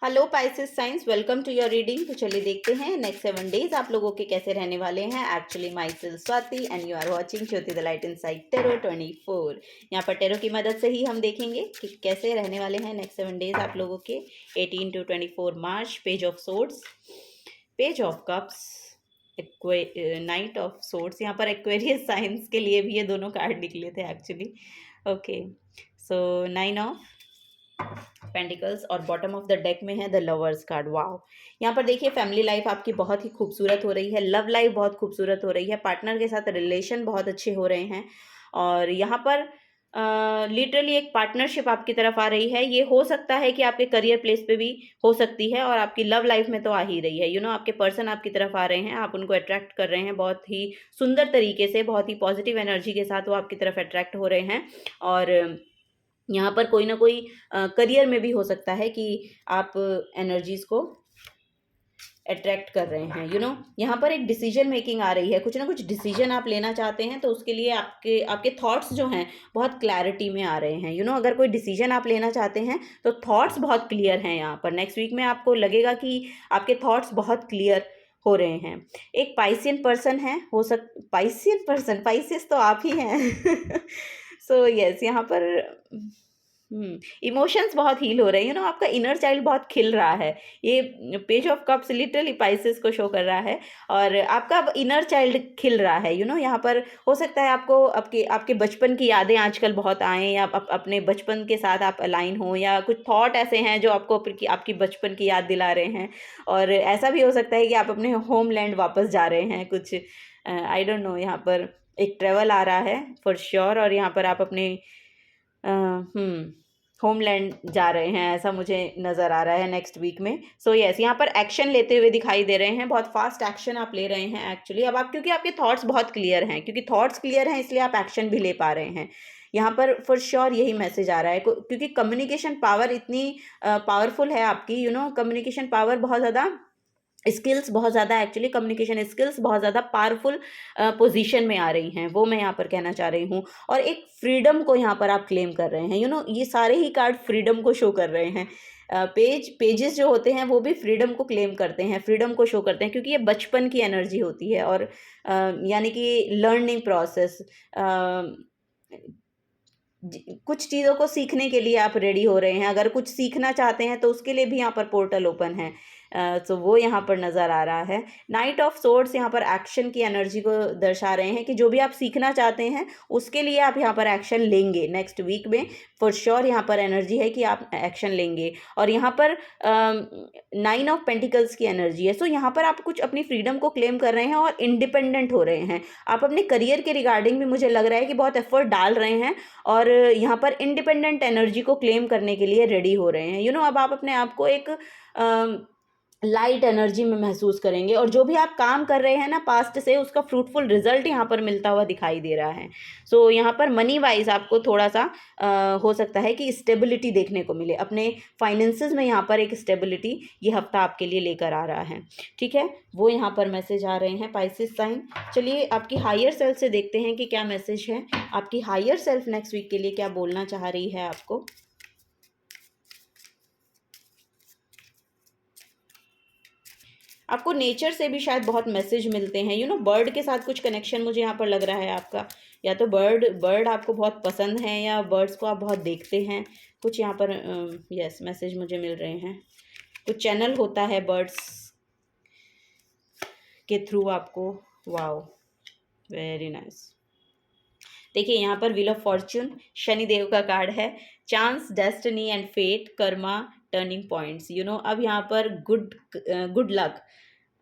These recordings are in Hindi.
Hello Pisces signs, welcome to your reading. तो चलिए देखते हैं नेक्स्ट 7 डेज आप लोगों के कैसे रहने वाले हैं। Actually myself Swati and you are watching Jyoti the light inside tarot 24। यहाँ पर टेरो की मदद से ही हम देखेंगे कि कैसे रहने वाले हैं नेक्स्ट 7 डेज आप लोगों के 18 to 24 March. Page of swords, page of cups, night of swords. यहाँ पर एक्वेरियस साइंस के लिए भी ये दोनों कार्ड निकले थे actually. Okay, so 9 of pentacles और बॉटम ऑफ द डेक में है द लवर्स कार्ड। वाओ, यहाँ पर देखिए फैमिली लाइफ आपकी बहुत ही खूबसूरत हो रही है, लव लाइफ बहुत खूबसूरत हो रही है, पार्टनर के साथ रिलेशन बहुत अच्छे हो रहे हैं। और यहाँ पर लिटरली एक पार्टनरशिप आपकी तरफ आ रही है। ये हो सकता है कि आपके करियर प्लेस पे भी हो सकती है, और आपकी लव लाइफ में तो आ ही रही है। आपके पर्सन आपकी तरफ आ रहे हैं, आप उनको अट्रैक्ट कर रहे हैं बहुत ही सुंदर तरीके से, बहुत ही पॉजिटिव एनर्जी के साथ वो आपकी तरफ अट्रैक्ट हो रहे हैं। और यहाँ पर कोई ना कोई करियर में भी हो सकता है कि आप एनर्जीज को अट्रैक्ट कर रहे हैं। यहाँ पर एक डिसीजन मेकिंग आ रही है, कुछ ना कुछ डिसीजन आप लेना चाहते हैं, तो उसके लिए आपके आपके थॉट्स जो हैं बहुत क्लैरिटी में आ रहे हैं। अगर कोई डिसीजन आप लेना चाहते हैं तो थॉट्स बहुत क्लियर हैं। यहाँ पर नेक्स्ट वीक में आपको लगेगा कि आपके थॉट्स बहुत क्लियर हो रहे हैं। एक पाइसियन पर्सन है, पाइसियन पर्सन, पाइसियस तो आप ही हैं। सो यस, यहाँ पर इमोशंस बहुत हील हो रहे हैं। आपका इनर चाइल्ड बहुत खिल रहा है। ये page of cups literally Pisces को शो कर रहा है, और आपका इनर चाइल्ड खिल रहा है। यहाँ पर हो सकता है आपको आपके आपके बचपन की यादें आजकल बहुत आएँ, या अपने बचपन के साथ आप अलाइन हो, या कुछ थॉट ऐसे हैं जो आपको आपकी बचपन की याद दिला रहे हैं। और ऐसा भी हो सकता है कि आप अपने होमलैंड वापस जा रहे हैं। कुछ आई डोंट नो, यहाँ पर एक ट्रेवल आ रहा है फॉर श्योर, और यहाँ पर आप अपने होमलैंड जा रहे हैं, ऐसा मुझे नज़र आ रहा है नेक्स्ट वीक में। सो यस, यहाँ पर एक्शन लेते हुए दिखाई दे रहे हैं, बहुत फास्ट एक्शन आप ले रहे हैं एक्चुअली। अब आप, क्योंकि आपके थॉट्स बहुत क्लियर हैं, क्योंकि थॉट्स क्लियर हैं इसलिए आप एक्शन भी ले पा रहे हैं। यहाँ पर फॉर श्योर यही मैसेज आ रहा है, क्योंकि कम्युनिकेशन पावर इतनी पावरफुल है आपकी। कम्युनिकेशन पावर बहुत ज़्यादा, स्किल्स बहुत ज़्यादा, एक्चुअली कम्युनिकेशन स्किल्स बहुत ज़्यादा पावरफुल पोजीशन में आ रही हैं, वो मैं यहाँ पर कहना चाह रही हूँ। और एक फ्रीडम को यहाँ पर आप क्लेम कर रहे हैं। ये सारे ही कार्ड फ्रीडम को शो कर रहे हैं। पेजेस जो होते हैं वो भी फ्रीडम को क्लेम करते हैं, फ्रीडम को शो करते हैं, क्योंकि ये बचपन की एनर्जी होती है। और यानी कि लर्निंग प्रोसेस, कुछ चीज़ों को सीखने के लिए आप रेडी हो रहे हैं। अगर कुछ सीखना चाहते हैं तो उसके लिए भी यहाँ पर पोर्टल ओपन है। तो वो यहाँ पर नज़र आ रहा है। नाइट ऑफ सोर्ड्स यहाँ पर एक्शन की एनर्जी को दर्शा रहे हैं, कि जो भी आप सीखना चाहते हैं उसके लिए आप यहाँ पर एक्शन लेंगे नेक्स्ट वीक में। फॉर श्योर यहाँ पर एनर्जी है कि आप एक्शन लेंगे। और यहाँ पर 9 ऑफ पेंटिकल्स की एनर्जी है। सो यहाँ पर आप कुछ अपनी फ्रीडम को क्लेम कर रहे हैं और इंडिपेंडेंट हो रहे हैं। आप अपने करियर के रिगार्डिंग भी मुझे लग रहा है कि बहुत एफर्ट डाल रहे हैं, और यहाँ पर इंडिपेंडेंट एनर्जी को क्लेम करने के लिए रेडी हो रहे हैं। अब आप अपने आप को एक लाइट एनर्जी में महसूस करेंगे, और जो भी आप काम कर रहे हैं ना पास्ट से, उसका फ्रूटफुल रिजल्ट यहाँ पर मिलता हुआ दिखाई दे रहा है। सो यहाँ पर मनी वाइज आपको थोड़ा सा हो सकता है कि स्टेबिलिटी देखने को मिले अपने फाइनेंसेस में। यहाँ पर एक स्टेबिलिटी ये हफ्ता आपके लिए लेकर आ रहा है, ठीक है। वो यहाँ पर मैसेज आ रहे हैं पाइसेस साइन। चलिए आपकी हायर सेल्फ से देखते हैं कि क्या मैसेज है। आपकी हायर सेल्फ नेक्स्ट वीक के लिए क्या बोलना चाह रही है आपको। आपको नेचर से भी शायद बहुत मैसेज मिलते हैं। बर्ड के साथ कुछ कनेक्शन मुझे यहाँ पर लग रहा है आपका, या तो बर्ड आपको बहुत पसंद है, या बर्ड्स को आप बहुत देखते हैं। कुछ यहाँ पर यस मैसेज मुझे मिल रहे हैं। कुछ चैनल होता है बर्ड्स के थ्रू आपको। Wow, very nice. देखिए यहाँ पर wheel of fortune, Shani Dev का कार्ड है। Chance, destiny and fate, karma, turning points. अब यहाँ पर गुड लक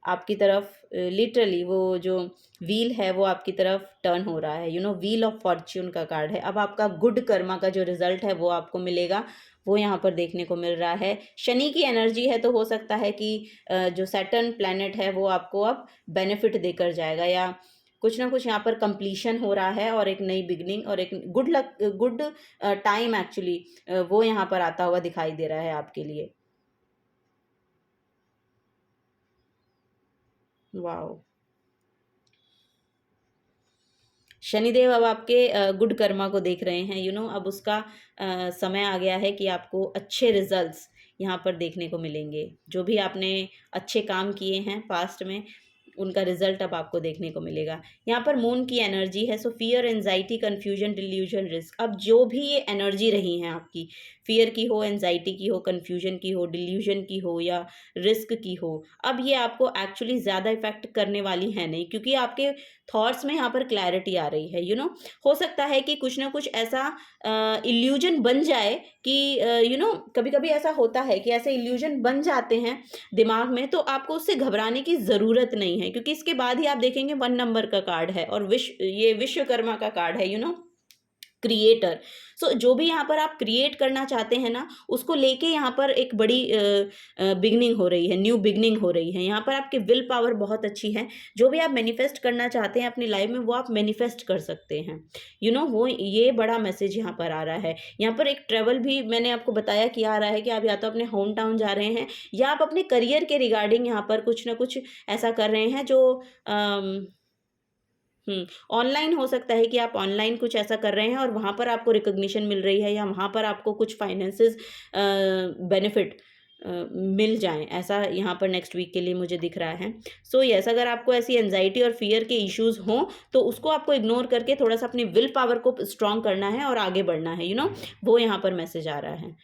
आपकी तरफ, लिटरली वो जो व्हील है वो आपकी तरफ टर्न हो रहा है। व्हील ऑफ फॉर्च्यून का कार्ड है। अब आपका गुड कर्मा का जो रिजल्ट है वो आपको मिलेगा, वो यहाँ पर देखने को मिल रहा है। शनि की एनर्जी है, तो हो सकता है कि जो सैटर्न प्लैनेट है वो आपको अब बेनिफिट देकर जाएगा, या कुछ ना कुछ यहाँ पर कंप्लीशन हो रहा है, और एक नई बिगनिंग और एक good luck, good time actually वो यहाँ पर आता हुआ दिखाई दे रहा है आपके लिए। वाओ, शनिदेव अब आपके गुड कर्मा को देख रहे हैं। अब उसका समय आ गया है कि आपको अच्छे रिजल्ट्स यहाँ पर देखने को मिलेंगे। जो भी आपने अच्छे काम किए हैं पास्ट में, उनका रिजल्ट अब आपको देखने को मिलेगा। यहाँ पर मून की एनर्जी है, सो fear, anxiety, confusion, delusion, risk. अब जो भी ये एनर्जी रही है आपकी, फियर की हो, एंजाइटी की हो, कन्फ्यूजन की हो, डिल्यूजन की हो या रिस्क की हो, अब ये आपको एक्चुअली ज़्यादा इफेक्ट करने वाली है नहीं, क्योंकि आपके थॉट्स में यहाँ पर क्लैरिटी आ रही है। हो सकता है कि कुछ ना कुछ ऐसा इल्यूजन बन जाए कि कभी कभी ऐसा होता है कि ऐसे इल्यूजन बन जाते हैं दिमाग में, तो आपको उससे घबराने की ज़रूरत नहीं है, क्योंकि इसके बाद ही आप देखेंगे 1 नंबर का कार्ड है और ये विश्वकर्मा का कार्ड है, क्रिएटर। सो जो भी यहाँ पर आप क्रिएट करना चाहते हैं ना, उसको लेके यहाँ पर एक बड़ी बिगनिंग हो रही है, न्यू बिगनिंग हो रही है। यहाँ पर आपकी विल पावर बहुत अच्छी है। जो भी आप मैनिफेस्ट करना चाहते हैं अपनी लाइफ में, वो आप मैनिफेस्ट कर सकते हैं। वो ये बड़ा मैसेज यहाँ पर आ रहा है। यहाँ पर एक ट्रैवल भी मैंने आपको बताया कि आ रहा है कि आप या तो अपने होम टाउन जा रहे हैं, या आप अपने करियर के रिगार्डिंग यहाँ पर कुछ ना कुछ ऐसा कर रहे हैं जो ऑनलाइन हो सकता है कि आप ऑनलाइन कुछ ऐसा कर रहे हैं और वहाँ पर आपको रिकॉग्निशन मिल रही है, या वहाँ पर आपको कुछ फाइनेंसेस बेनिफिट मिल जाएं, ऐसा यहाँ पर नेक्स्ट वीक के लिए मुझे दिख रहा है। सो यस, अगर आपको ऐसी एंजाइटी और फियर के इश्यूज हों, तो उसको आपको इग्नोर करके थोड़ा सा अपनी विल पावर को स्ट्रॉन्ग करना है और आगे बढ़ना है। वो यहाँ पर मैसेज आ रहा है।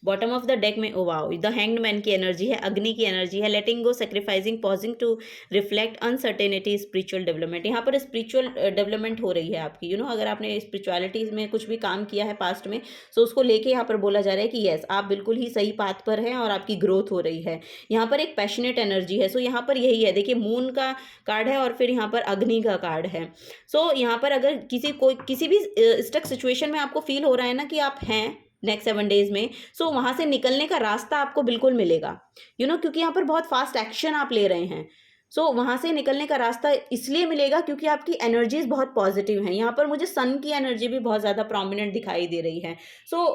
बॉटम ऑफ द डेक में ओवाओ, द हैंग्ड मैन की एनर्जी है, अग्नि की एनर्जी है, letting go, sacrificing, pausing to reflect, uncertainty, spiritual development. यहाँ पर स्पिरिचुअल डेवलपमेंट हो रही है आपकी। अगर आपने स्पिरिचुअलिटी में कुछ भी काम किया है पास्ट में, सो उसको लेके यहाँ पर बोला जा रहा है कि यस, आप बिल्कुल ही सही पाथ पर हैं और आपकी ग्रोथ हो रही है। यहाँ पर एक पैशनेट एनर्जी है। सो यहाँ पर यही है, देखिए मून का कार्ड है और फिर यहाँ पर अग्नि का कार्ड है। सो यहाँ पर अगर किसी भी स्टक सिचुएशन में आपको फील हो रहा है ना कि आप हैं नेक्स्ट 7 डेज में, सो वहाँ से निकलने का रास्ता आपको बिल्कुल मिलेगा। क्योंकि यहाँ पर बहुत फास्ट एक्शन आप ले रहे हैं। सो वहाँ से निकलने का रास्ता इसलिए मिलेगा क्योंकि आपकी एनर्जीज बहुत पॉजिटिव हैं। यहाँ पर मुझे सन की एनर्जी भी बहुत ज़्यादा प्रोमिनेंट दिखाई दे रही है। सो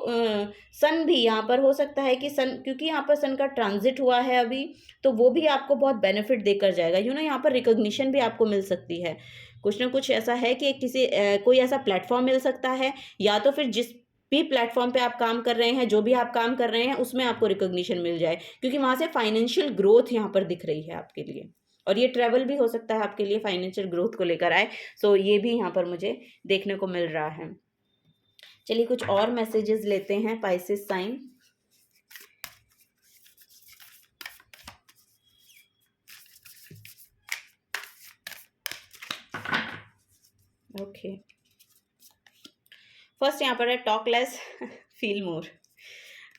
सन भी यहाँ पर हो सकता है कि सन, क्योंकि यहाँ पर सन का ट्रांजिट हुआ है अभी, तो वो भी आपको बहुत बेनिफिट देकर जाएगा। यहाँ पर रिकॉग्निशन भी आपको मिल सकती है। कुछ ना कुछ ऐसा है कि कोई ऐसा प्लेटफॉर्म मिल सकता है, या तो फिर जिस भी प्लेटफॉर्म पे आप काम कर रहे हैं, जो भी आप काम कर रहे हैं, उसमें आपको रिकॉग्निशन मिल जाए, क्योंकि वहाँ से फाइनेंशियल ग्रोथ यहाँ पर दिख रही है आपके लिए। और ये ट्रैवल भी हो सकता है आपके लिए फाइनेंशियल ग्रोथ को लेकर आए। सो ये भी यहाँ पर मुझे देखने को मिल रहा है। चलिए कुछ और मैसेजेस लेते हैं पाइसेस साइन। ओके, फर्स्ट यहाँ पर है टॉक लेस फील मोर।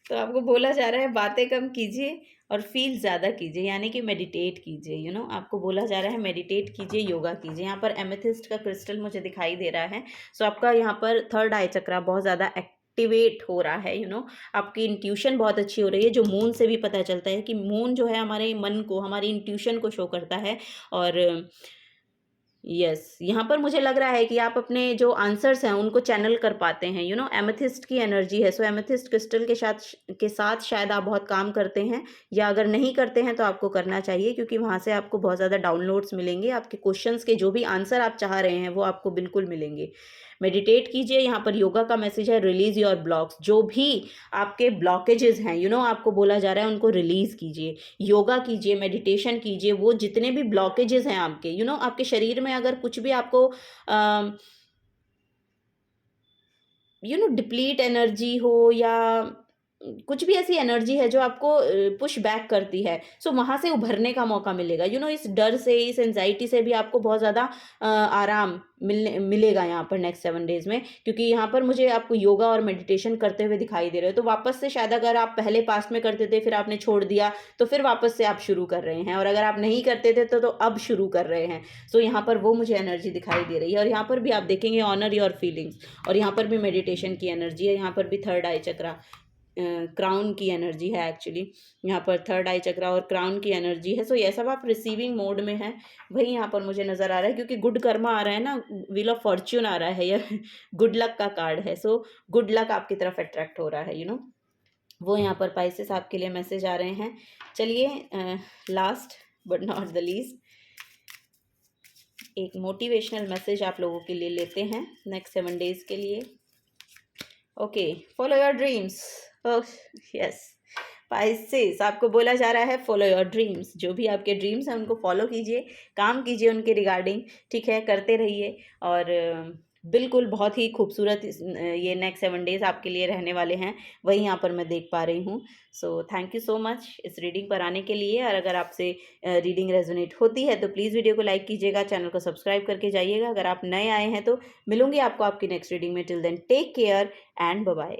तो आपको बोला जा रहा है बातें कम कीजिए और फील ज़्यादा कीजिए, यानी कि मेडिटेट कीजिए। आपको बोला जा रहा है मेडिटेट कीजिए, योगा कीजिए। यहाँ पर एमेथिस्ट का क्रिस्टल मुझे दिखाई दे रहा है। सो आपका यहाँ पर थर्ड आई चक्रा बहुत ज़्यादा एक्टिवेट हो रहा है। आपकी इंट्यूशन बहुत अच्छी हो रही है, जो मून से भी पता चलता है कि मून जो है हमारे मन को, हमारी इंट्यूशन को शो करता है। और यस, यहाँ पर मुझे लग रहा है कि आप अपने जो आंसर्स हैं उनको चैनल कर पाते हैं। एमेथिस्ट की एनर्जी है। सो एमेथिस्ट क्रिस्टल के साथ शायद आप बहुत काम करते हैं, या अगर नहीं करते हैं तो आपको करना चाहिए, क्योंकि वहाँ से आपको बहुत ज़्यादा डाउनलोड्स मिलेंगे। आपके क्वेश्चंस के जो भी आंसर आप चाह रहे हैं वो आपको बिल्कुल मिलेंगे। मेडिटेट कीजिए। यहाँ पर योगा का मैसेज है, रिलीज योर ब्लॉक्स। जो भी आपके ब्लॉकेजेस हैं, आपको बोला जा रहा है उनको रिलीज कीजिए, योगा कीजिए, मेडिटेशन कीजिए। वो जितने भी ब्लॉकेजेस हैं आपके, आपके शरीर में अगर कुछ भी आपको डिप्लीट एनर्जी हो, या कुछ भी ऐसी एनर्जी है जो आपको पुश बैक करती है, सो वहाँ से उभरने का मौका मिलेगा। इस डर से, इस एंजाइटी से भी आपको बहुत ज़्यादा आराम मिलेगा यहाँ पर नेक्स्ट 7 डेज में, क्योंकि यहाँ पर मुझे आपको योगा और मेडिटेशन करते हुए दिखाई दे रहे हो। तो वापस से शायद अगर आप पहले पास्ट में करते थे, फिर आपने छोड़ दिया, तो फिर वापस से आप शुरू कर रहे हैं, और अगर आप नहीं करते थे तो अब शुरू कर रहे हैं। सो यहाँ पर वो मुझे एनर्जी दिखाई दे रही है। और यहाँ पर भी आप देखेंगे ऑनर योर फीलिंग्स, और यहाँ पर भी मेडिटेशन की एनर्जी है। यहाँ पर भी थर्ड आई चक्रा, क्राउन की एनर्जी है। एक्चुअली यहाँ पर थर्ड आई चक्रा और क्राउन की एनर्जी है। सो ये सब आप रिसीविंग मोड में है, वही यहाँ पर मुझे नज़र आ रहा है, क्योंकि गुड कर्मा आ रहा है ना, व्हील ऑफ फॉर्च्यून आ रहा है, यह गुड लक का कार्ड है। सो गुड लक आपकी तरफ अट्रैक्ट हो रहा है। वो यहाँ पर पाइसेस आपके लिए मैसेज आ रहे हैं। चलिए last but not the least, एक मोटिवेशनल मैसेज आप लोगों के लिए लेते हैं नेक्स्ट 7 डेज के लिए। Okay, follow your dreams. Yes, spices आपको बोला जा रहा है फॉलो योर ड्रीम्स। जो भी आपके ड्रीम्स हैं उनको फॉलो कीजिए, काम कीजिए उनके रिगार्डिंग, ठीक है, करते रहिए। और बिल्कुल बहुत ही खूबसूरत ये नेक्स्ट 7 डेज आपके लिए रहने वाले हैं, वही यहाँ पर मैं देख पा रही हूँ। So thank you so much इस रीडिंग पर आने के लिए। और अगर आपसे रीडिंग रेजोनेट होती है तो प्लीज़ वीडियो को लाइक कीजिएगा, चैनल को सब्सक्राइब करके जाइएगा। अगर आप नए आए हैं तो मिलूंगी आपको आपकी नेक्स्ट रीडिंग में। Till then take care and bye bye.